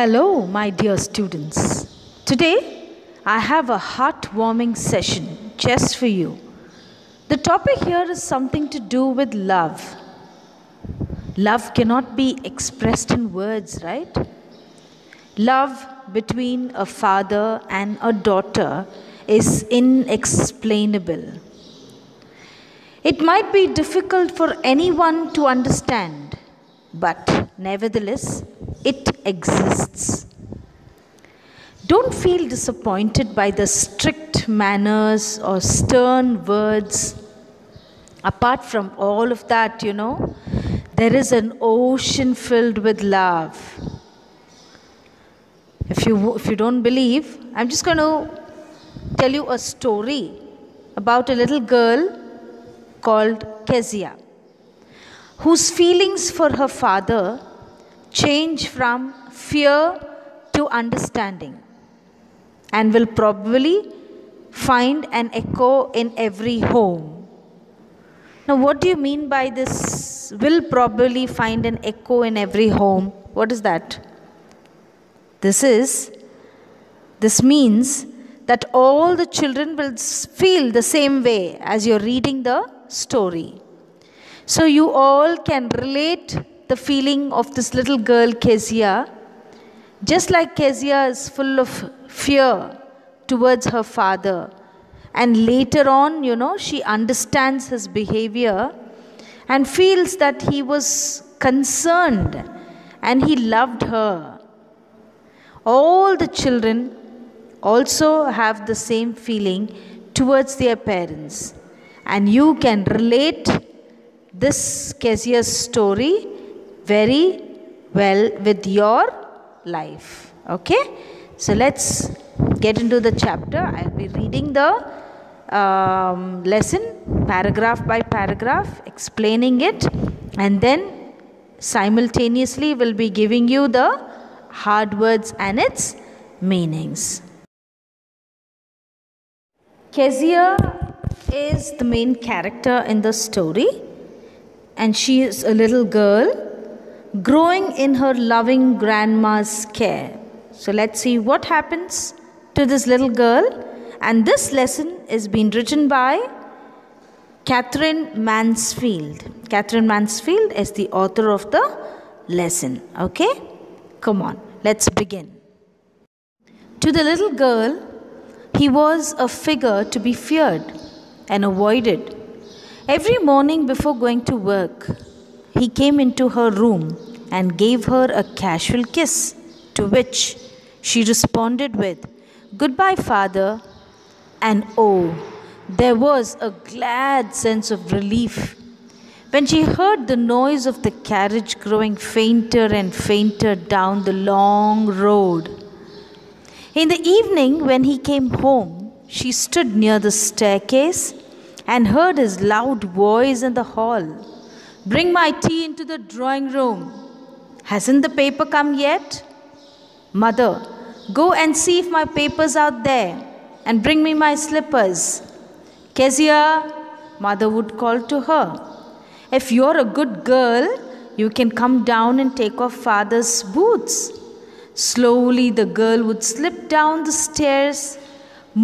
Hello, my dear students. Today, I have a heartwarming session just for you. The topic here is something to do with love. Love cannot be expressed in words, right? Love between a father and a daughter is inexplainable. It might be difficult for anyone to understand, but nevertheless, it exists. Don't feel disappointed by the strict manners or stern words. Apart from all of that, there is an ocean filled with love. If you don't believe, I'm just going to tell you a story about a little girl called Kezia, whose feelings for her father change from fear to understanding and will probably find an echo in every home. Now, what do you mean by this? Will probably find an echo in every home. What is that? This means that all the children will feel the same way as you're reading the story. So you all can relate the feeling of this little girl Kezia, just like Kezia is full of fear towards her father. And later on, she understands his behavior and feels that he was concerned and he loved her. All the children also have the same feeling towards their parents. And you can relate this Kezia's story very well with your life. Okay? So let's get into the chapter. I'll be reading the lesson paragraph by paragraph, explaining it, and then simultaneously we'll be giving you the hard words and its meanings. Kezia is the main character in the story, and she is a little girl growing in her loving grandma's care. So let's see what happens to this little girl. And this lesson is being written by Catherine Mansfield. Catherine Mansfield is the author of the lesson. Okay? Come on, let's begin. To the little girl, he was a figure to be feared and avoided. Every morning before going to work, he came into her room and gave her a casual kiss, to which she responded with, "Goodbye, Father." And oh, there was a glad sense of relief when she heard the noise of the carriage growing fainter and fainter down the long road. In the evening, when he came home, she stood near the staircase and heard his loud voice in the hall. "Bring my tea into the drawing room. Hasn't the paper come yet? Mother, go and see if my paper's out there and bring me my slippers." "Kezia," mother would call to her, "if you're a good girl, you can come down and take off father's boots." Slowly the girl would slip down the stairs,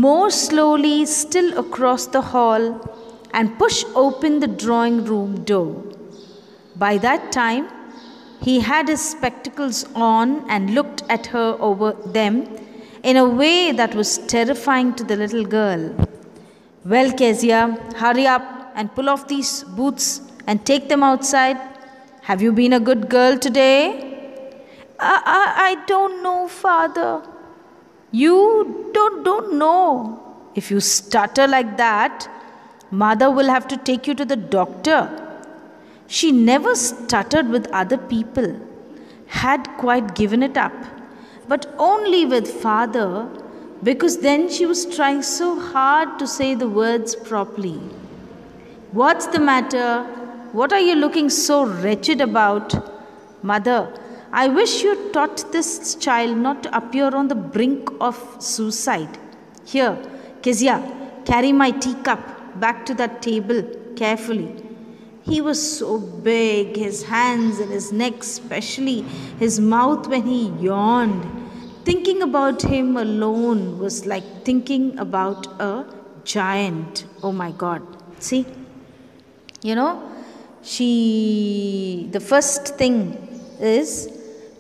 more slowly still across the hall, and push open the drawing room door. By that time, he had his spectacles on and looked at her over them in a way that was terrifying to the little girl. "Well, Kezia, hurry up and pull off these boots and take them outside. Have you been a good girl today?" I don't know, Father." "You don't know? If you stutter like that, Mother will have to take you to the doctor." She never stuttered with other people, had quite given it up, but only with Father, because then she was trying so hard to say the words properly. "What's the matter? What are you looking so wretched about?" "Mother, I wish you taught this child not to appear on the brink of suicide. Here, Kezia, carry my teacup back to that table carefully. He was so big, his hands and his neck, especially his mouth when he yawned. Thinking about him alone was like thinking about a giant. Oh my God. See, you know, the first thing is,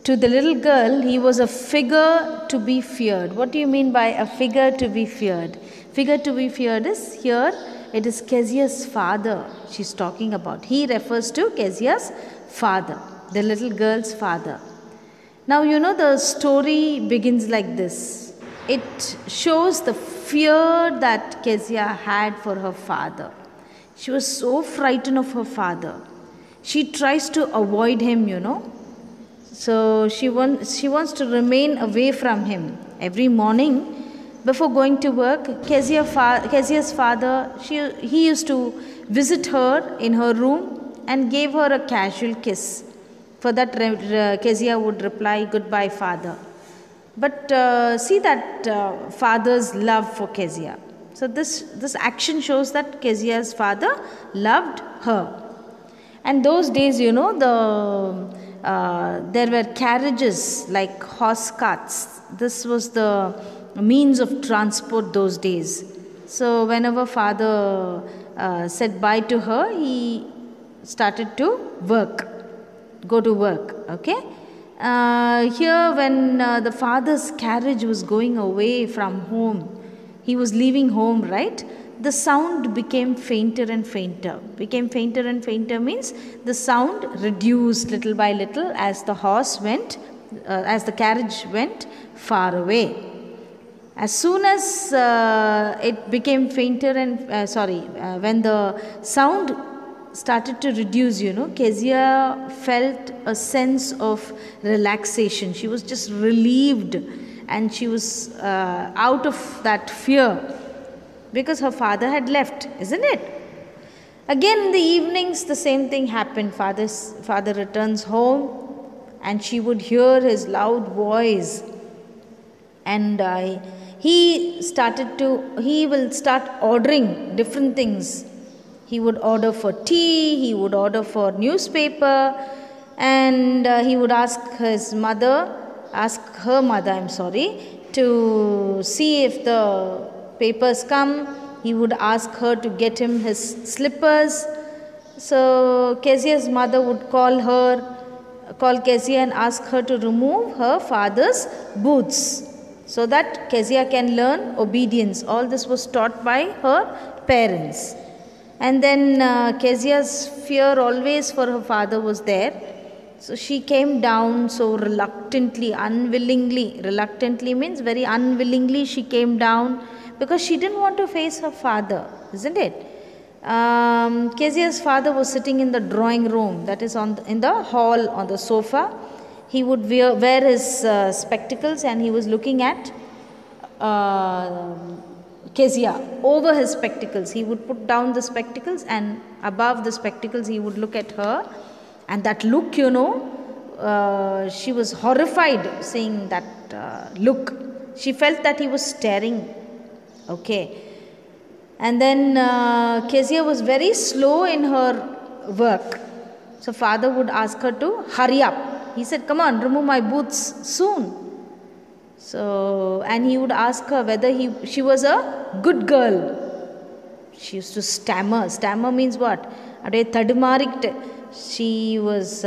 to the little girl, he was a figure to be feared. What do you mean by a figure to be feared? Figure to be feared is here, it is Kezia's father she's talking about. He refers to Kezia's father, the little girl's father. Now, you know, the story begins like this. It shows the fear that Kezia had for her father. She was so frightened of her father. She tries to avoid him, you know. So she wants to remain away from him. Every morning before going to work, Kezia's father, he used to visit her in her room and gave her a casual kiss. For that, Kezia would reply, "Goodbye, father." But see that father's love for Kezia. So this action shows that Kezia's father loved her. And those days, you know, there were carriages like horse carts. This was the means of transport those days. So whenever father said bye to her, he started to go to work. Okay. Here, when the father's carriage was going away from home, he was leaving home, right? The sound became fainter and fainter. Became fainter and fainter means the sound reduced little by little as the as the carriage went far away. As soon as it became fainter and when the sound started to reduce, you know, Kezia felt a sense of relaxation. She was just relieved, and she was out of that fear because her father had left, isn't it? Again in the evenings, the same thing happened. Father returns home, and she would hear his loud voice, and he will start ordering different things. He would order for tea, he would order for newspaper, and he would ask her mother, to see if the papers come. He would ask her to get him his slippers. So Kezia's mother would call Kezia and ask her to remove her father's boots so that Kezia can learn obedience. All this was taught by her parents. And then Kezia's fear always for her father was there. So she came down so reluctantly, unwillingly. Reluctantly means very unwillingly she came down because she didn't want to face her father, isn't it? Kezia's father was sitting in the drawing room, that is in the hall on the sofa. He would wear his spectacles, and he was looking at Kezia over his spectacles. He would put down the spectacles, and above the spectacles he would look at her. And that look, you know, she was horrified seeing that look. She felt that he was staring. Okay. And then Kezia was very slow in her work. So father would ask her to hurry up. He said, "Come on, remove my boots soon." So, and he would ask her whether she was a good girl. She used to stammer. Stammer means what? She was,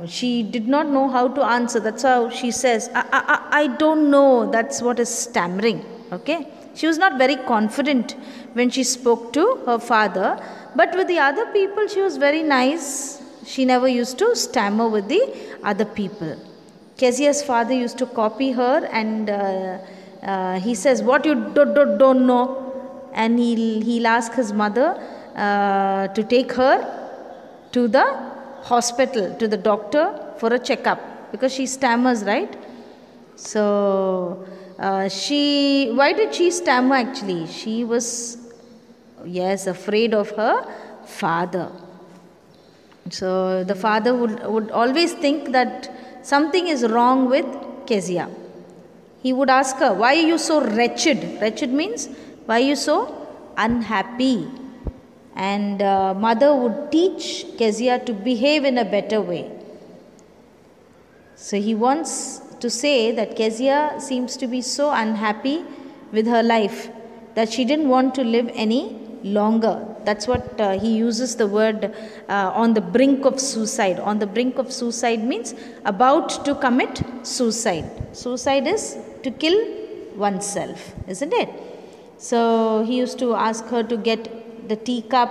she did not know how to answer. That's how she says, I don't know. That's what is stammering. Okay. She was not very confident when she spoke to her father. But with the other people, she was very nice. She never used to stammer with the other people. Kezia's father used to copy her, and he says, "What you don't know?" And he'll ask his mother to take her to the hospital, to the doctor for a checkup, because she stammers, right? So why did she stammer actually? She was, yes, afraid of her father. So the father would always think that something is wrong with Kezia. He would ask her, "Why are you so wretched?" Wretched means, why are you so unhappy? and mother would teach Kezia to behave in a better way. So he wants to say that Kezia seems to be so unhappy with her life that she didn't want to live any longer. That's what he uses the word on the brink of suicide. On the brink of suicide means about to commit suicide. Suicide is to kill oneself, isn't it? So he used to ask her to get the teacup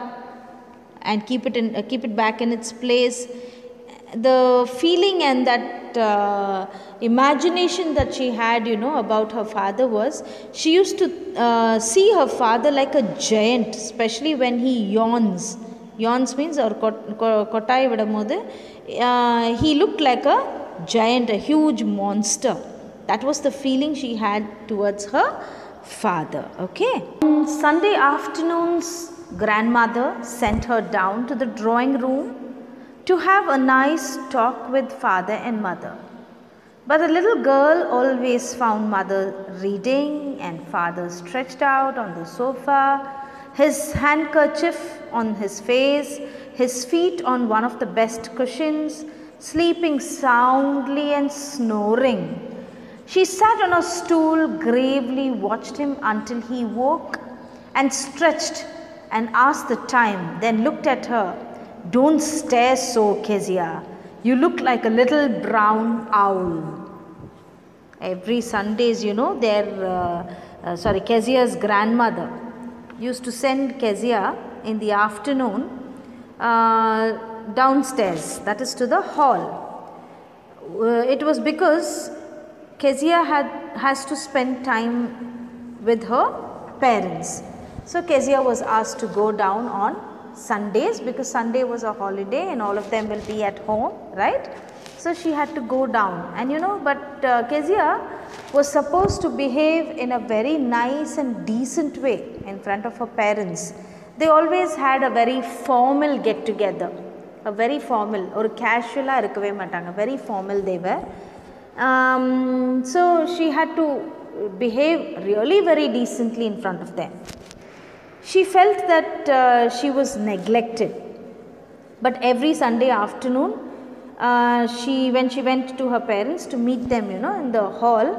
and keep it back in its place. The feeling and that imagination that she had, about her father was, she used to see her father like a giant, especially when he yawns. Yawns means or kotai vidamode, he looked like a giant, a huge monster. That was the feeling she had towards her father. Okay. On Sunday afternoons, grandmother sent her down to the drawing room to have a nice talk with father and mother. But the little girl always found mother reading and father stretched out on the sofa, his handkerchief on his face, his feet on one of the best cushions, sleeping soundly and snoring. She sat on a stool, gravely watched him until he woke and stretched and asked the time, then looked at her. Don't stare so, Kezia. You look like a little brown owl. Every Sundays, Kezia's grandmother used to send Kezia in the afternoon downstairs, that is to the hall. It was because Kezia has to spend time with her parents. So Kezia was asked to go down on Sundays because Sunday was a holiday and all of them will be at home, right? So she had to go down, and but Kezia was supposed to behave in a very nice and decent way in front of her parents. They always had a very formal get together, a very formal or casual, very formal they were. So she had to behave really very decently in front of them. She felt that she was neglected, but every Sunday afternoon, when she went to her parents to meet them, in the hall,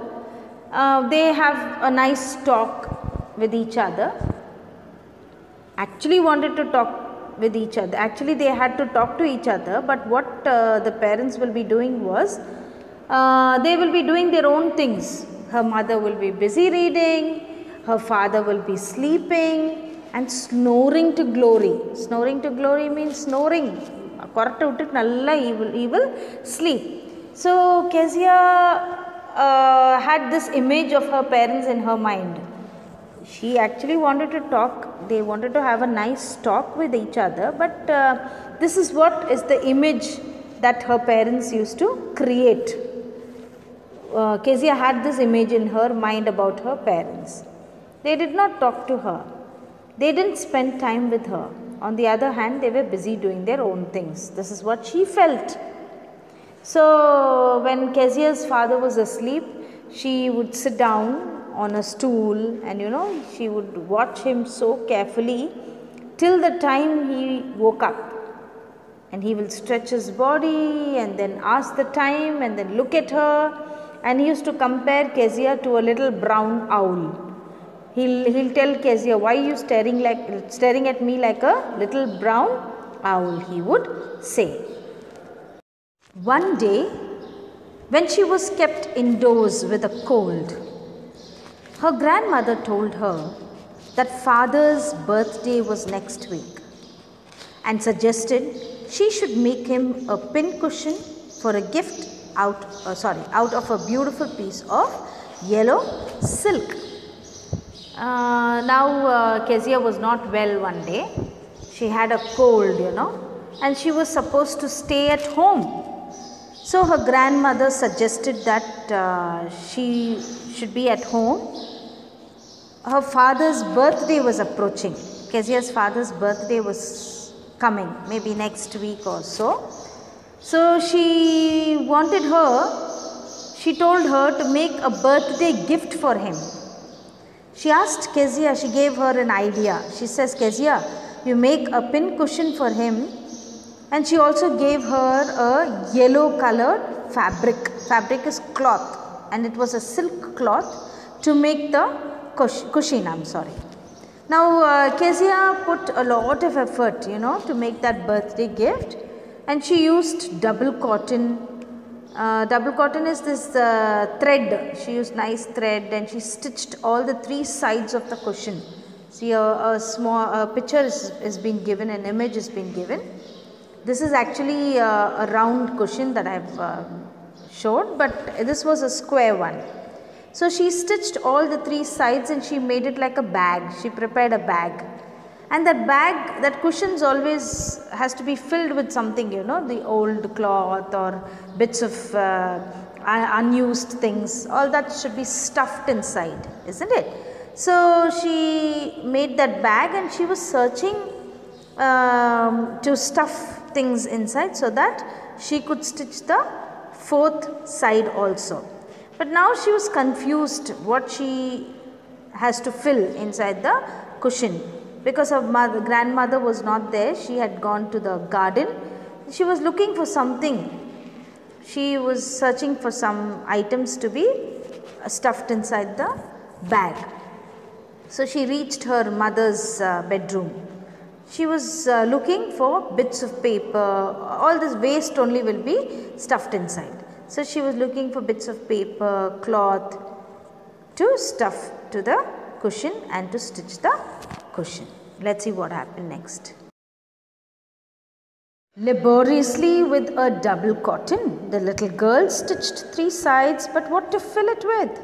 they have a nice talk with each other. Actually wanted to talk with each other. Actually, they had to talk to each other, but what the parents will be doing was, they will be doing their own things. Her mother will be busy reading, her father will be sleeping and snoring to glory. Snoring to glory means snoring. He will sleep. So Kezia had this image of her parents in her mind. She actually wanted to talk. They wanted to have a nice talk with each other, but this is what is the image that her parents used to create. Kezia had this image in her mind about her parents. They did not talk to her. They didn't spend time with her. On the other hand, they were busy doing their own things. This is what she felt. So when Kezia's father was asleep, she would sit down on a stool and she would watch him so carefully till the time he woke up. And he will stretch his body and then ask the time and then look at her. And he used to compare Kezia to a little brown owl. He'll tell Kezia, why are you staring at me like a little brown owl, he would say. One day, when she was kept indoors with a cold, her grandmother told her that father's birthday was next week and suggested she should make him a pincushion for a gift out of a beautiful piece of yellow silk. Now Kezia was not well one day. She had a cold, and she was supposed to stay at home. So her grandmother suggested that she should be at home. Her father's birthday was approaching. Kezia's father's birthday was coming, maybe next week or so. So she told her to make a birthday gift for him. She asked Kezia, she gave her an idea. She says, Kezia, you make a pin cushion for him, and she also gave her a yellow colored fabric. Fabric is cloth, and it was a silk cloth to make the cushion. Now Kezia put a lot of effort, to make that birthday gift, and she used double cotton. Double cotton is this thread. She used nice thread, and she stitched all the three sides of the cushion. See, a small picture is been given, an image is been given. This is actually a round cushion that I have showed, but this was a square one. So she stitched all the three sides and she made it like a bag. She prepared a bag, and that bag, that cushions always has to be filled with something, the old cloth or bits of unused things. All that should be stuffed inside, isn't it? So she made that bag, and she was searching to stuff things inside so that she could stitch the fourth side also. But now she was confused what she has to fill inside the cushion, because her grandmother was not there. She had gone to the garden. She was looking for something. She was searching for some items to be stuffed inside the bag. So she reached her mother's bedroom. She was looking for bits of paper. All this waste only will be stuffed inside. So she was looking for bits of paper, cloth to stuff to the cushion and to stitch the cushion. Let's see what happened next. Laboriously with a double cotton, the little girl stitched three sides, but what to fill it with?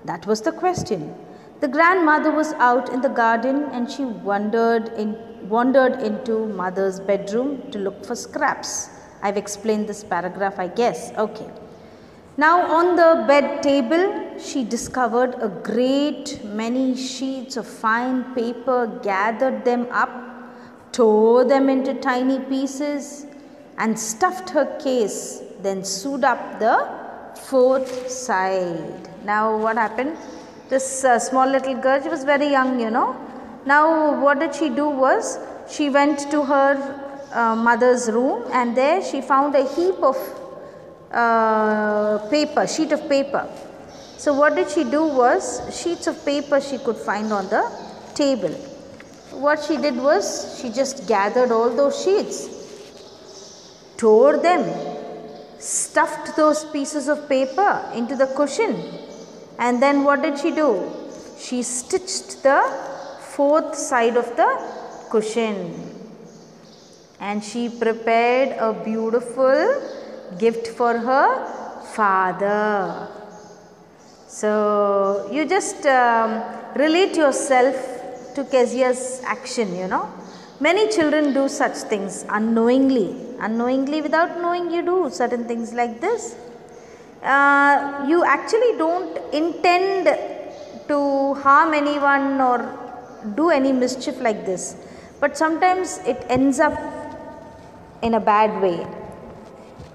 That was the question. The grandmother was out in the garden, and she wandered into mother's bedroom to look for scraps. I've explained this paragraph, I guess. Okay. Now on the bed table, she discovered a great many sheets of fine paper, gathered them up, tore them into tiny pieces, and stuffed her case, then sewed up the fourth side. Now what happened? This small little girl, she was very young, Now what did she do was, she went to her mother's room, and there she found a heap of sheet of paper. So what did she do was, sheets of paper she could find on the table. What she did was, she just gathered all those sheets, tore them, stuffed those pieces of paper into the cushion, and then what did she do? She stitched the fourth side of the cushion, and she prepared a beautiful gift for her father. So you just relate yourself to Kezia's action, Many children do such things unknowingly. Unknowingly, without knowing, you do certain things like this. You actually don't intend to harm anyone or do any mischief like this, but sometimes it ends up in a bad way.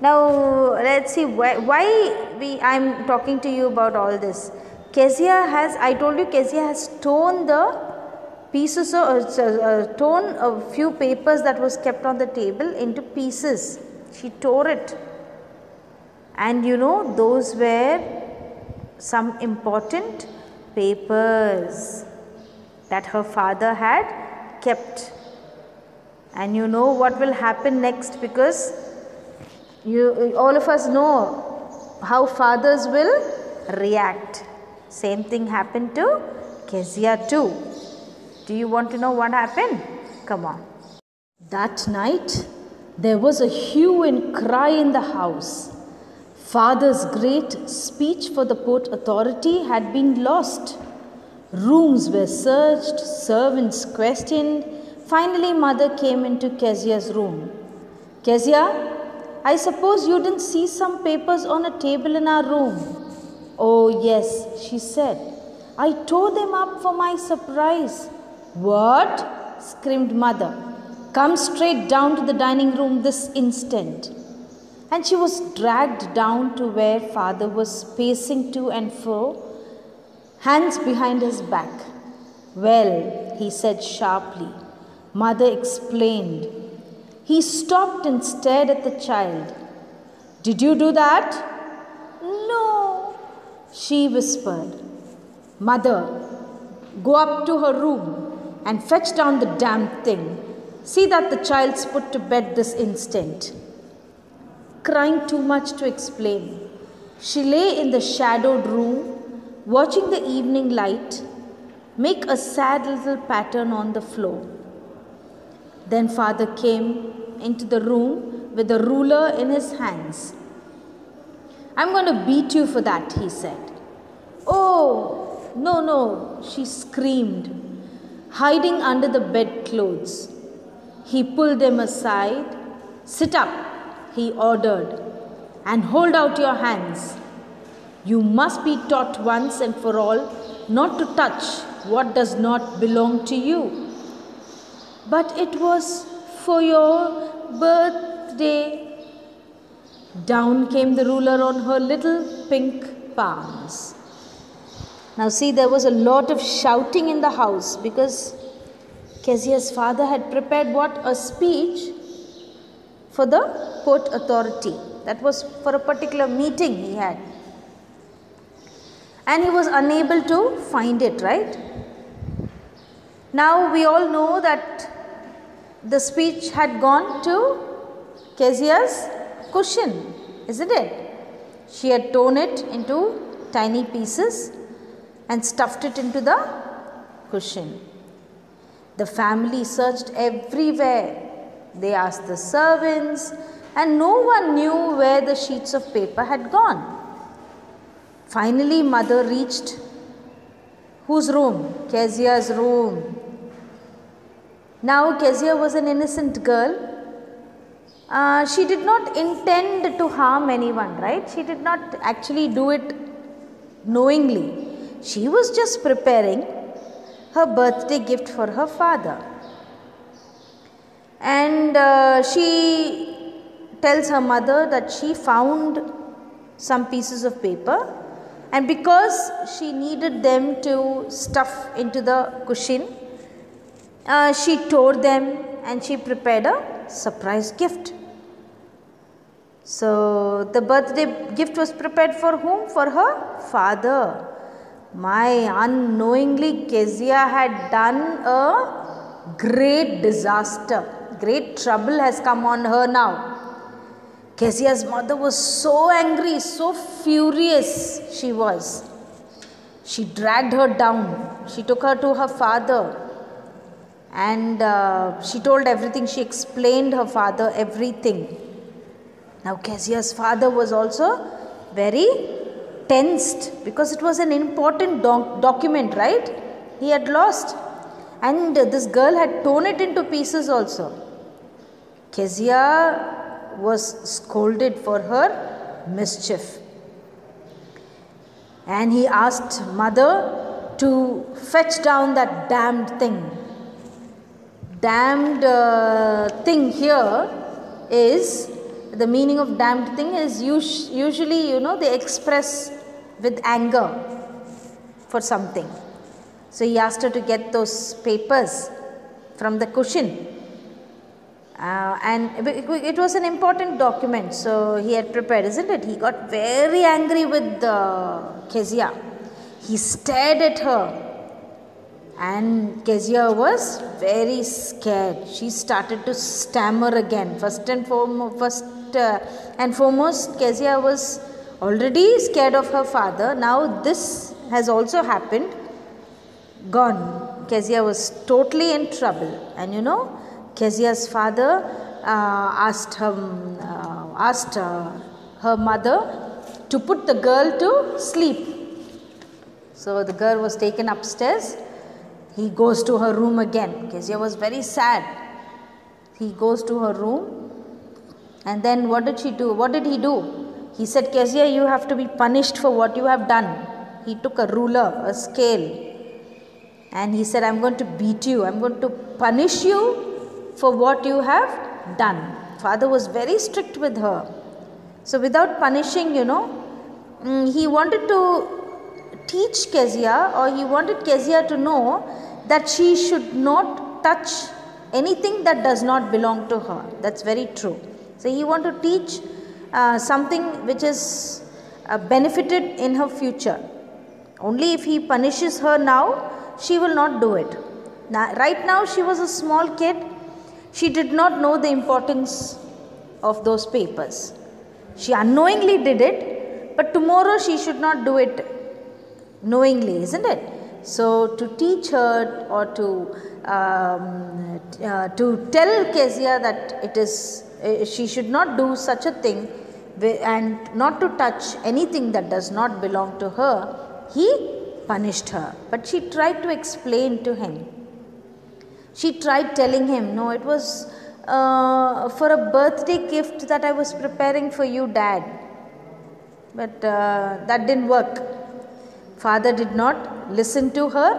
Now let's see why I am talking to you about all this. I told you Kezia has torn the pieces of torn a few papers that was kept on the table into pieces. She tore it, and those were some important papers that her father had kept. And you know what will happen next, because all of us know how fathers will react. Same thing happened to Kezia too. Do you want to know what happened? Come on. That night there was a hue and cry in the house. Father's great speech for the Port Authority had been lost. Rooms were searched, servants questioned. Finally, mother came into Kezia's room. Kezia, I suppose you didn't see some papers on a table in our room. Oh yes, she said. I tore them up for my surprise. What? Screamed mother. Come straight down to the dining room this instant. And she was dragged down to where father was pacing to and fro, hands behind his back. Well, he said sharply, Mother explained. He stopped and stared at the child. Did you do that? No, she whispered. Mother, go up to her room and fetch down the damned thing. See that the child's put to bed this instant. Crying too much to explain, she lay in the shadowed room, watching the evening light make a sad little pattern on the floor. Then father came into the room with a ruler in his hands. I'm going to beat you for that, he said. Oh, no, she screamed, hiding under the bedclothes. He pulled them aside. Sit up, he ordered, and hold out your hands. You must be taught once and for all not to touch what does not belong to you. But it was for your birthday. Down came the ruler on her little pink palms. Now see, there was a lot of shouting in the house because Kezia's father had prepared what? A speech for the Port Authority. That was for a particular meeting he had. And he was unable to find it, right? Now we all know that the speech had gone to Kezia's cushion, isn't it? She had torn it into tiny pieces and stuffed it into the cushion. The family searched everywhere. They asked the servants, and no one knew where the sheets of paper had gone. Finally, mother reached whose room? Kezia's room. Now, Kezia was an innocent girl. She did not intend to harm anyone, right? She did not actually do it knowingly. She was just preparing her birthday gift for her father. And she tells her mother that she found some pieces of paper, and because she needed them to stuff into the cushion, she tore them and she prepared a surprise gift. So the birthday gift was prepared for whom? For her father. Unknowingly, Kezia had done a great disaster. Great trouble has come on her now. Kezia's mother was so angry, so furious she was. She dragged her down. She took her to her father and she told everything. She explained her father everything. Now Kezia's father was also very tensed because it was an important document, right? He had lost, and this girl had torn it into pieces also. Kezia was scolded for her mischief, and he asked mother to fetch down that damned thing. Damned thing here is, the meaning of damned thing is usually, they express with anger for something. So he asked her to get those papers from the cushion. And it was an important document, so he had prepared, isn't it? He got very angry with Kezia. He stared at her, and Kezia was very scared. She started to stammer again. First and foremost, Kezia was already scared of her father. Now this has also happened. Gone. Kezia was totally in trouble, and Kezia's father asked her mother to put the girl to sleep. So the girl was taken upstairs. He goes to her room again. Kezia was very sad. He goes to her room, and then what did she do? What did he do? He said, Kezia, you have to be punished for what you have done. He took a ruler, a scale, and he said, I'm going to beat you. I'm going to punish you for what you have done. Father was very strict with her. So without punishing, he wanted to teach Kezia, or he wanted Kezia to know that she should not touch anything that does not belong to her. That's very true. So he want to teach something which is benefited in her future. Only if he punishes her now, she will not do it. Now, right now she was a small kid. She did not know the importance of those papers. She unknowingly did it, but tomorrow she should not do it knowingly, isn't it? So to teach her, or to tell Kezia that it is she should not do such a thing and not to touch anything that does not belong to her, he punished her. But she tried to explain to him. She tried telling him, no, it was for a birthday gift that I was preparing for you, Dad. But that didn't work. Father did not listen to her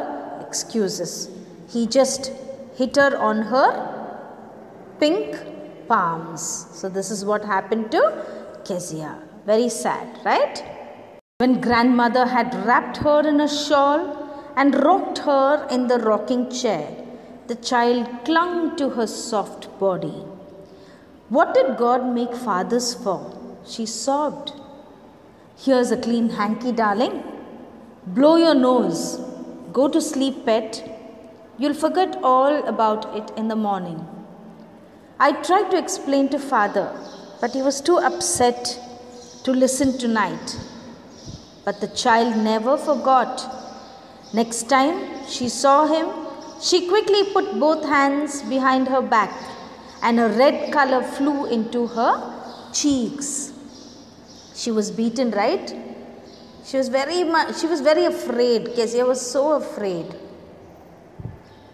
excuses. He just hit her on her pink palms. So this is what happened to Kezia. Very sad, right? When grandmother had wrapped her in a shawl and rocked her in the rocking chair, the child clung to her soft body. What did God make fathers for? She sobbed. Here's a clean hanky, darling. Blow your nose. Go to sleep, pet. You'll forget all about it in the morning. I tried to explain to father, but he was too upset to listen tonight. But the child never forgot. Next time she saw him, she quickly put both hands behind her back, and a red color flew into her cheeks. She was beaten, right? She was very afraid. Kezia was so afraid.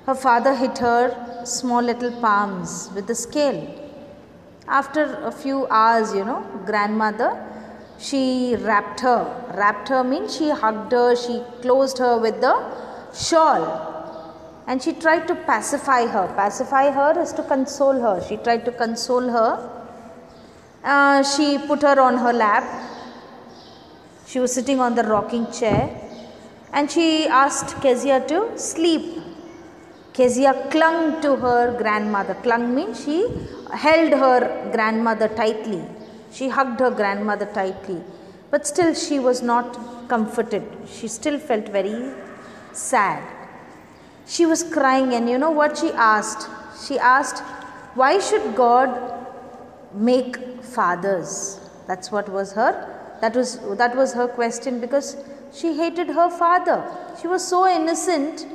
Her father hit her small little palms with the scale. After a few hours, grandmother, she wrapped her. Wrapped her means she hugged her, she closed her with the shawl. And she tried to pacify her. Pacify her is to console her. She tried to console her. She put her on her lap. She was sitting on the rocking chair. And she asked Kezia to sleep. Kezia clung to her grandmother. Clung means she held her grandmother tightly. She hugged her grandmother tightly. But still she was not comforted. She still felt very sad. She was crying, and you know what she asked? She asked, why should God make fathers? That was her question, because she hated her father. She was so innocent.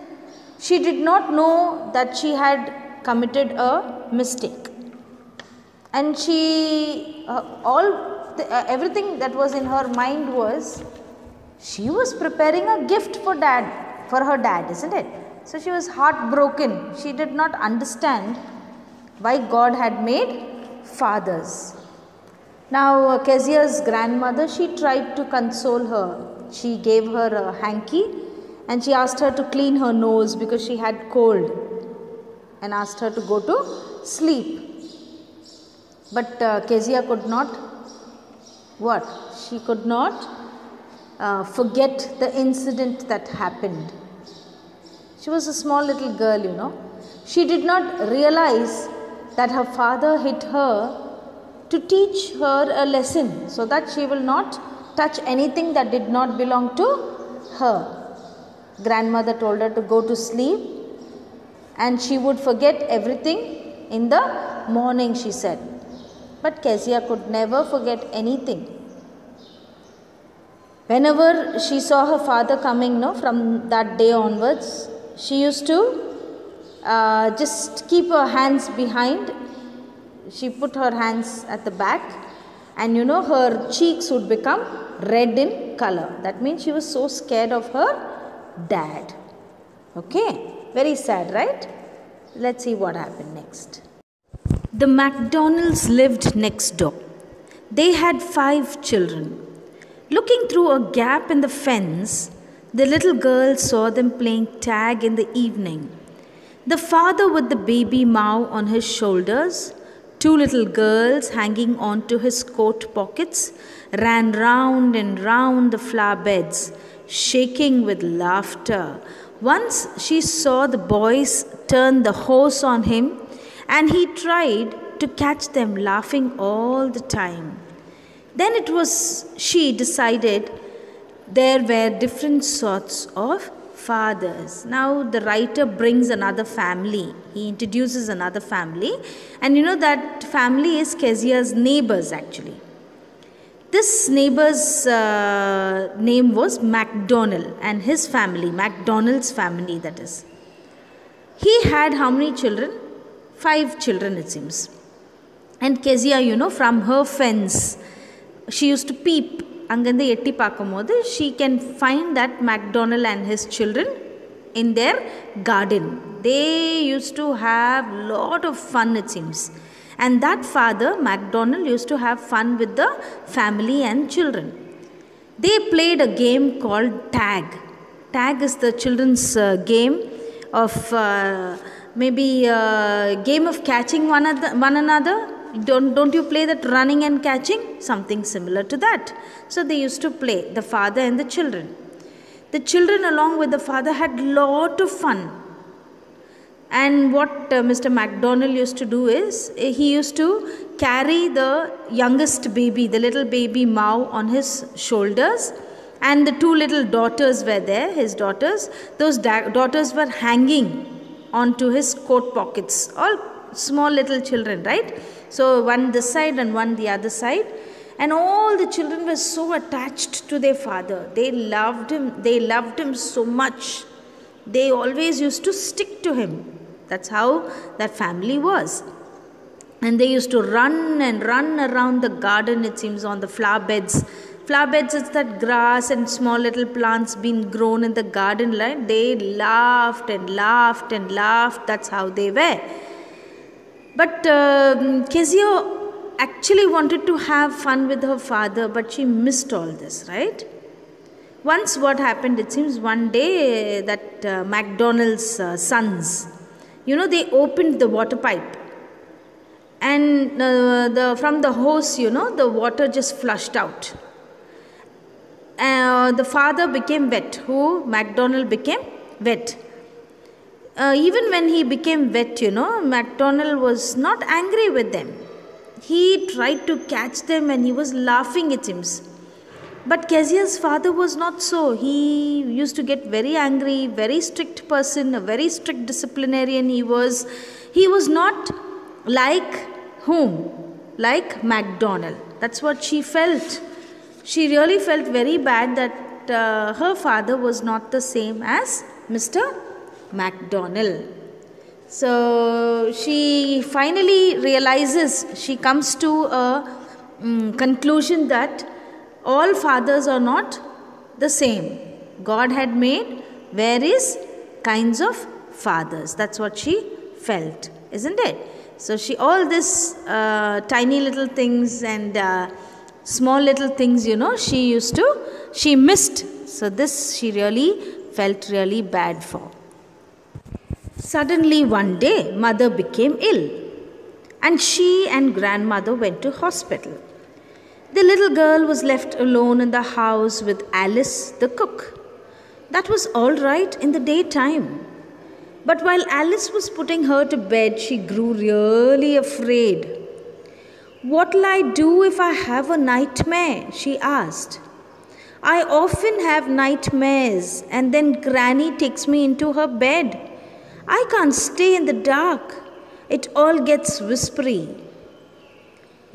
She did not know that she had committed a mistake. And everything that was in her mind was, she was preparing a gift for her dad, isn't it? So she was heartbroken. She did not understand why God had made fathers. Now Kezia's grandmother, she tried to console her. She gave her a hanky and she asked her to clean her nose because she had cold, and asked her to go to sleep. But Kezia could not, She could not forget the incident that happened. She was a small little girl, She did not realize that her father hit her to teach her a lesson, so that she will not touch anything that did not belong to her. Grandmother told her to go to sleep and she would forget everything in the morning, she said. But Kezia could never forget anything. Whenever she saw her father coming, from that day onwards, she used to just keep her hands behind. She put her hands at the back, and her cheeks would become red in color. That means she was so scared of her dad. Okay, very sad, right? Let's see what happened next. The McDonalds lived next door. They had 5 children. Looking through a gap in the fence, the little girl saw them playing tag in the evening. The father with the baby Mao on his shoulders, 2 little girls hanging on to his coat pockets, ran round and round the flower beds, shaking with laughter. Once she saw the boys turn the hose on him, and he tried to catch them laughing all the time. Then she decided there were different sorts of fathers. Now the writer brings another family. He introduces another family, and that family is Kezia's neighbors actually. This neighbor's name was MacDonald, and his family, MacDonald's family that is. He had how many children? 5 children it seems. And Kezia, from her fence, she used to peep. Angande etti paakumbodhu she can find that MacDonald and his children in their garden. They used to have lot of fun it seems. And that father, MacDonald, used to have fun with the family and children. They played a game called tag. Tag is the children's game of maybe a game of catching one another. Don't you play that running and catching? Something similar to that. So they used to play, the father and the children. The children along with the father had lot of fun. And what Mr. MacDonald used to do is, he used to carry the youngest baby, the little baby Mao, on his shoulders. And the 2 little daughters were there, his daughters. Those daughters were hanging onto his coat pockets. All small little children, right? So one this side and one the other side. And all the children were so attached to their father. They loved him. They loved him so much. They always used to stick to him. That's how that family was. And they used to run and run around the garden, it seems, on the flower beds. Flower beds is that grass and small little plants being grown in the garden, right? They laughed and laughed and laughed. That's how they were. But Kezia actually wanted to have fun with her father, but she missed all this, right? Once what happened, it seems, one day that MacDonald's sons, they opened the water pipe, and from the hose, the water just flushed out. The father became wet. MacDonald became wet. Even when he became wet, MacDonald was not angry with them. He tried to catch them and he was laughing, it seems. But Kezia's father was not so. He used to get very angry, very strict person, a very strict disciplinarian he was. He was not like whom? Like MacDonald. That's what she felt. She really felt very bad that her father was not the same as Mr. MacDonald. So she finally realizes, she comes to a conclusion that all fathers are not the same. God had made various kinds of fathers. That's what she felt, isn't it? So all this tiny little things and small little things, she missed. So this she really felt really bad for. Suddenly one day, mother became ill, and she and grandmother went to hospital. The little girl was left alone in the house with Alice, the cook. That was all right in the daytime. But while Alice was putting her to bed, she grew really afraid. "What'll I do if I have a nightmare?" she asked. "I often have nightmares, and then Granny takes me into her bed. I can't stay in the dark. It all gets whispery."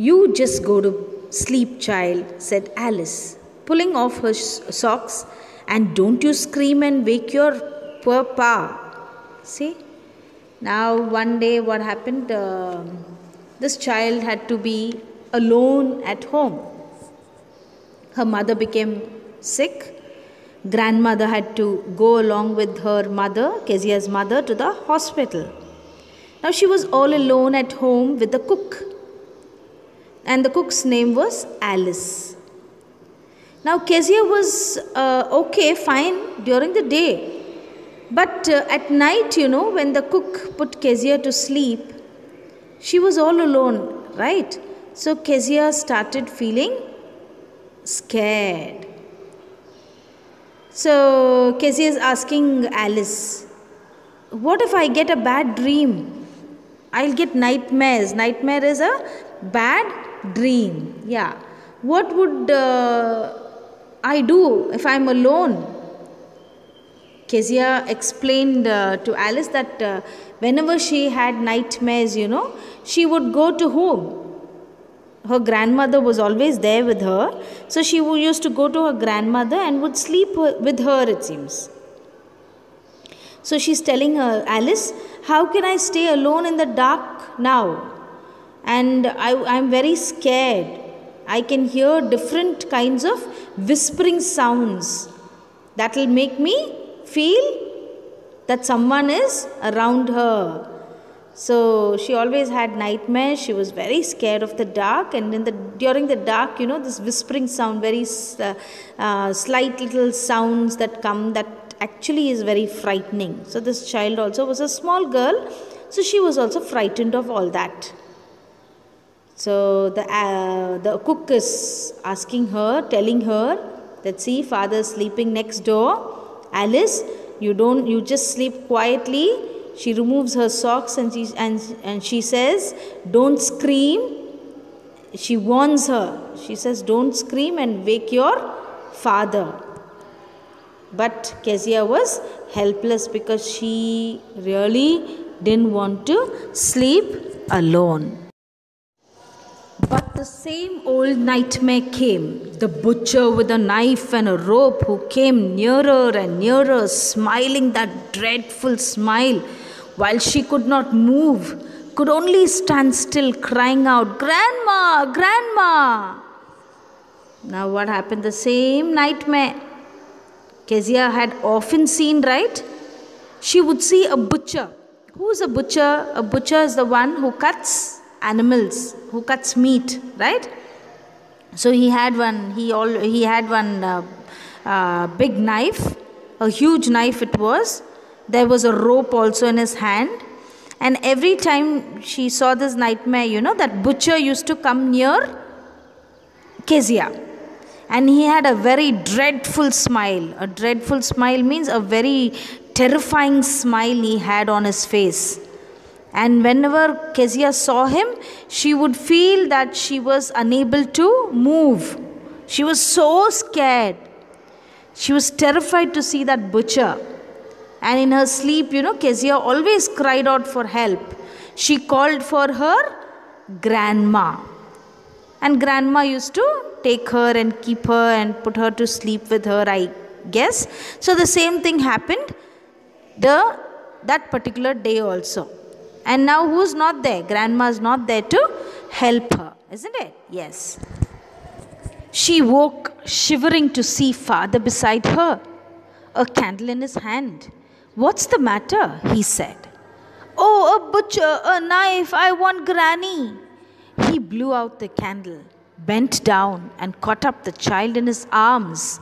"You just go to sleep, child," said Alice, pulling off her socks, "and don't you scream and wake your poor pa." See? Now one day what happened? This child had to be alone at home. Her mother became sick. Grandmother had to go along with her mother, Kezia's mother, to the hospital. Now she was all alone at home with the cook. And the cook's name was Alice. Now Kezia was okay, fine during the day. But at night, when the cook put Kezia to sleep, she was all alone, right? So Kezia started feeling scared. So Kezia is asking Alice, "What if I get a bad dream?" I'll get nightmares. Nightmare is a bad dream. Yeah. What would I do if I'm alone? Kezia explained to Alice that whenever she had nightmares, she would go to whom? Her grandmother was always there with her. So she used to go to her grandmother and would sleep with her, it seems. So she's telling her, Alice, how can I stay alone in the dark now? And I'm very scared. I can hear different kinds of whispering sounds that will make me feel that someone is around her. So she always had nightmares. She was very scared of the dark, and during the dark, this whispering sound, very slight little sounds that come, that actually is very frightening. So this child also was a small girl, so she was also frightened of all that. So the cook is asking her, telling her that, see, father is sleeping next door. Alice, you just sleep quietly. She removes her socks and she says, don't scream. She warns her. She says, don't scream and wake your father. But Kezia was helpless because she really didn't want to sleep alone. But the same old nightmare came. The butcher with a knife and a rope who came nearer and nearer, smiling that dreadful smile, while she could not move, could only stand still, crying out, Grandma, Grandma! Now what happened? The same nightmare Kezia had often seen, right? She would see a butcher. Who is a butcher? A butcher is the one who cuts animals, who cuts meat, right? So he had one big knife, a huge knife it was. There was a rope also in his hand. And every time she saw this nightmare, that butcher used to come near Kezia. And he had a very dreadful smile. A dreadful smile means a very terrifying smile he had on his face. And whenever Kezia saw him, she would feel that she was unable to move. She was so scared. She was terrified to see that butcher. And in her sleep, Kezia always cried out for help. She called for her grandma. And grandma used to take her and keep her and put her to sleep with her, I guess. So the same thing happened that particular day also. And now who's not there? Grandma is not there to help her, isn't it? Yes. She woke shivering to see father beside her, a candle in his hand. What's the matter? He said. Oh, a butcher, a knife, I want granny. He blew out the candle, bent down and caught up the child in his arms.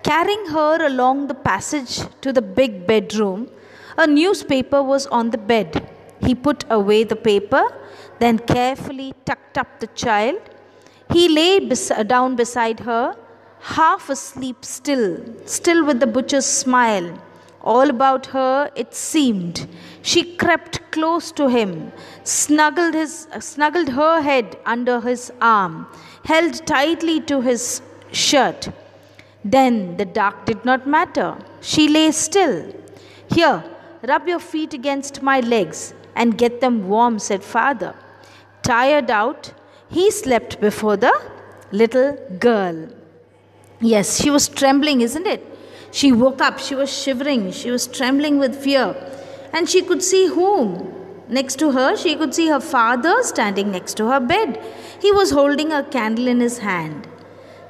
Carrying her along the passage to the big bedroom, a newspaper was on the bed. He put away the paper, then carefully tucked up the child. He lay down beside her, half asleep still with the butcher's smile all about her, it seemed. She crept close to him, snuggled her head under his arm, held tightly to his shirt. Then the dark did not matter. She lay still. Here, rub your feet against my legs and get them warm, said father. Tired out, he slept before the little girl. Yes, she was trembling, isn't it? She woke up, she was shivering, she was trembling with fear. And she could see whom? Next to her, she could see her father standing next to her bed. He was holding a candle in his hand.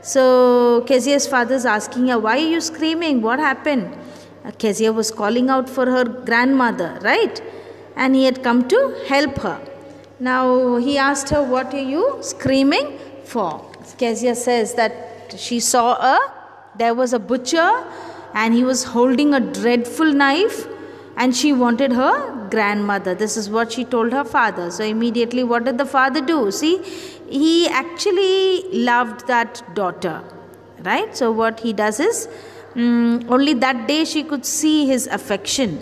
So Kezia's father is asking her, why are you screaming? What happened? Kezia was calling out for her grandmother, right? And he had come to help her. Now he asked her, what are you screaming for? Kezia says that she saw there was a butcher and he was holding a dreadful knife and she wanted her grandmother. This is what she told her father. So immediately what did the father do? See, he actually loved that daughter, right? So what he does is, only that day she could see his affection.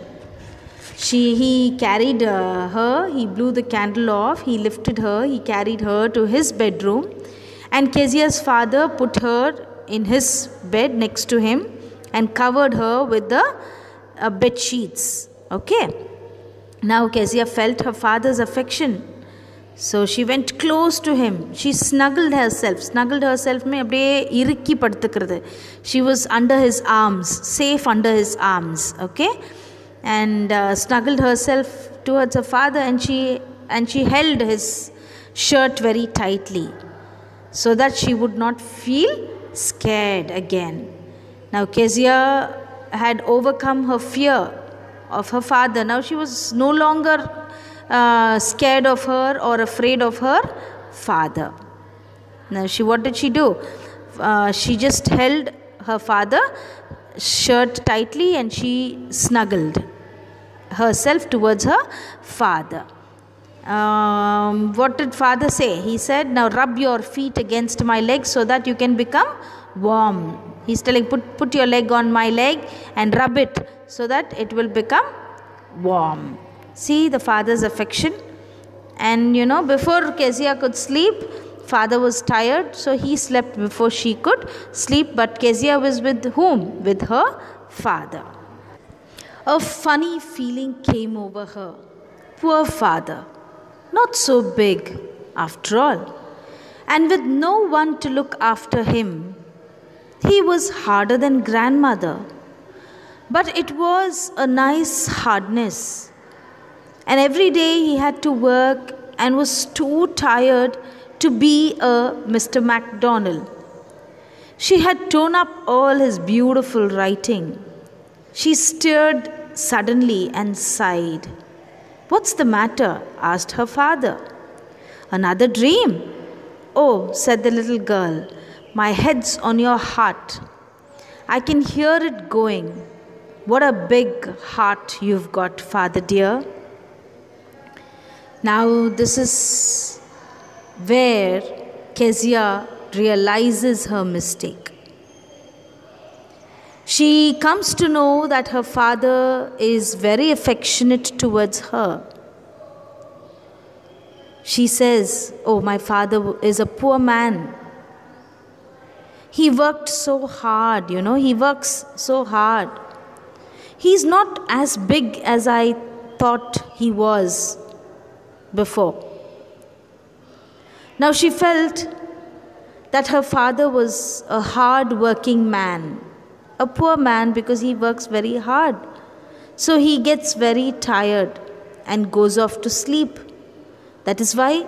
He carried her, he blew the candle off, he lifted her, he carried her to his bedroom, and Kezia's father put her in his bed next to him and covered her with the bed sheets. Okay. Now Kezia felt her father's affection. So she went close to him. She snuggled herself. Snuggled herself means அப்படியே இறுக்கி படுத்துக்கிறது. She was under his arms, safe under his arms. Okay. And snuggled herself towards her father, and she held his shirt very tightly so that she would not feel scared again. Now Kezia had overcome her fear of her father. Now she was no longer scared of her or afraid of her father. Now what did she do? She just held her father's shirt tightly and she snuggled herself towards her father. What did father say? He said, now rub your feet against my legs so that you can become warm. He's telling, put your leg on my leg and rub it so that it will become warm. See the father's affection. And before Kezia could sleep, father was tired, so he slept before she could sleep. But Kezia was with whom? With her father. A funny feeling came over her. Poor father, not so big after all, and with no one to look after him. He was harder than grandmother, but it was a nice hardness. And every day he had to work and was too tired to be a Mr. MacDonald. She had torn up all his beautiful writing. She stirred suddenly and sighed. What's the matter? Asked her father. Another dream? Oh, said the little girl, my head's on your heart. I can hear it going. What a big heart you've got, father dear. Now this is where Kezia realizes her mistake. She comes to know that her father is very affectionate towards her. She says, oh, my father is a poor man. He worked so hard, he works so hard. He's not as big as I thought he was before. Now she felt that her father was a hard-working man, a poor man because he works very hard. So he gets very tired and goes off to sleep. That is why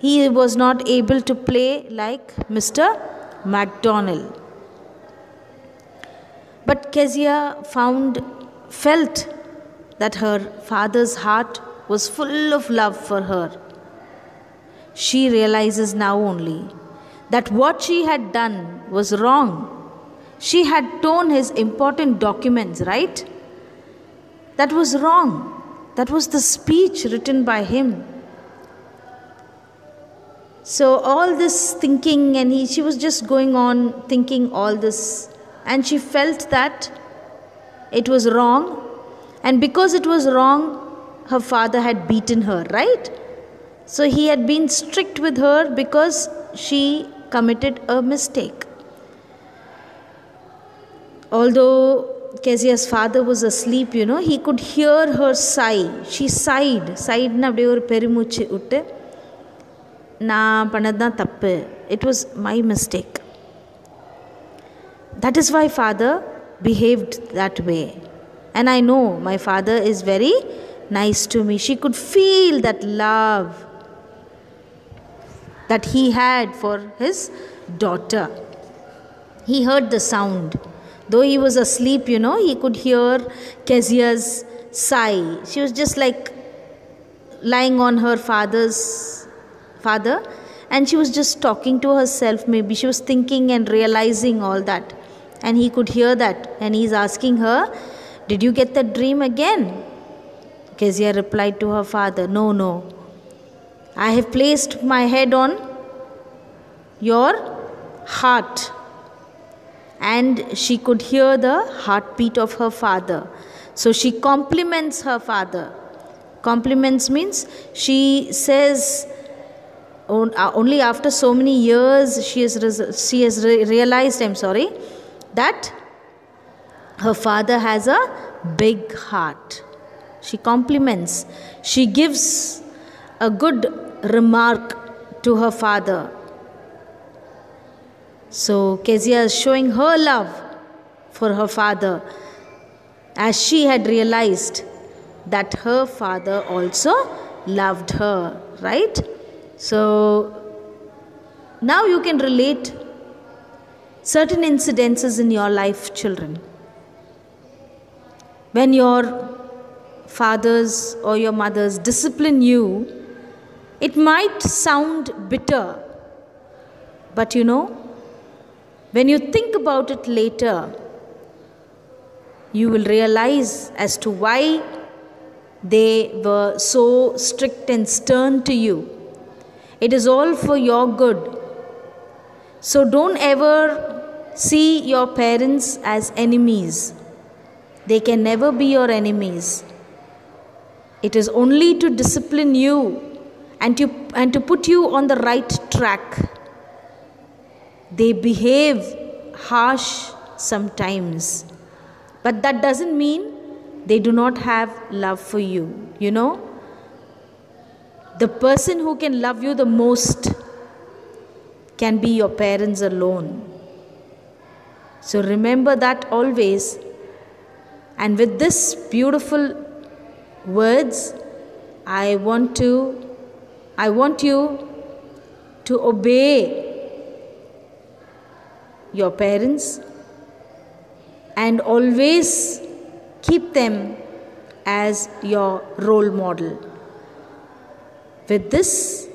he was not able to play like Mr. MacDonald. But Kezia felt that her father's heart was full of love for her. She realizes now only that what she had done was wrong. She had torn his important documents, right? That was wrong. That was the speech written by him. So all this thinking, and she was just going on thinking all this, and she felt that it was wrong, and because it was wrong, her father had beaten her, right? So he had been strict with her because she committed a mistake. Although Kezia's father was asleep, he could hear her sigh. She sighed. Sighed-na அப்படியே ஒரு பெருமூச்சு விட்டு நான் பண்ணதுதான் தப்பு. It was my mistake. That is why father behaved that way. And I know my father is very nice to me. She could feel that love that he had for his daughter. He heard the sound. Though he was asleep, he could hear Kezia's sigh. She was just like lying on her father, and she was just talking to herself. Maybe she was thinking and realizing all that. And he could hear that. And he's asking her, did you get that dream again? Kezia replied to her father, no. I have placed my head on your heart. And she could hear the heartbeat of her father. So she compliments her father. Compliments means she says, only after so many years she has realized, that her father has a big heart. She compliments. She gives a good remark to her father. So Kezia is showing her love for her father, as she had realized that her father also loved her, right? So now you can relate certain incidences in your life, children. When your fathers or your mothers discipline you, it might sound bitter, but when you think about it later, you will realize as to why they were so strict and stern to you. It is all for your good. So don't ever see your parents as enemies. They can never be your enemies. It is only to discipline you and to put you on the right track. They behave harsh sometimes, but that doesn't mean they do not have love for you. The person who can love you the most can be your parents alone. So remember that always. And with this beautiful words, I want you to obey your parents and always keep them as your role model. With this,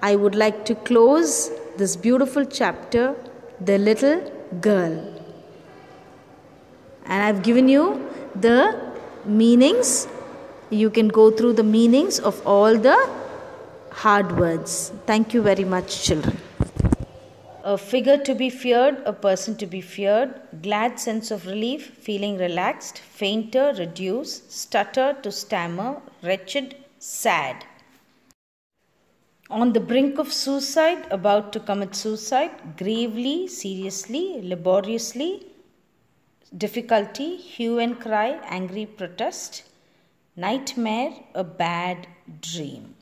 I would like to close this beautiful chapter, The Little Girl. And I've given you the meanings. You can go through the meanings of all the hard words. Thank you very much, children. A figure to be feared, a person to be feared, glad sense of relief, feeling relaxed, fainter, reduce, stutter to stammer, wretched, sad. On the brink of suicide, about to commit suicide, gravely, seriously, laboriously, difficulty, hue and cry, angry protest, nightmare, a bad dream.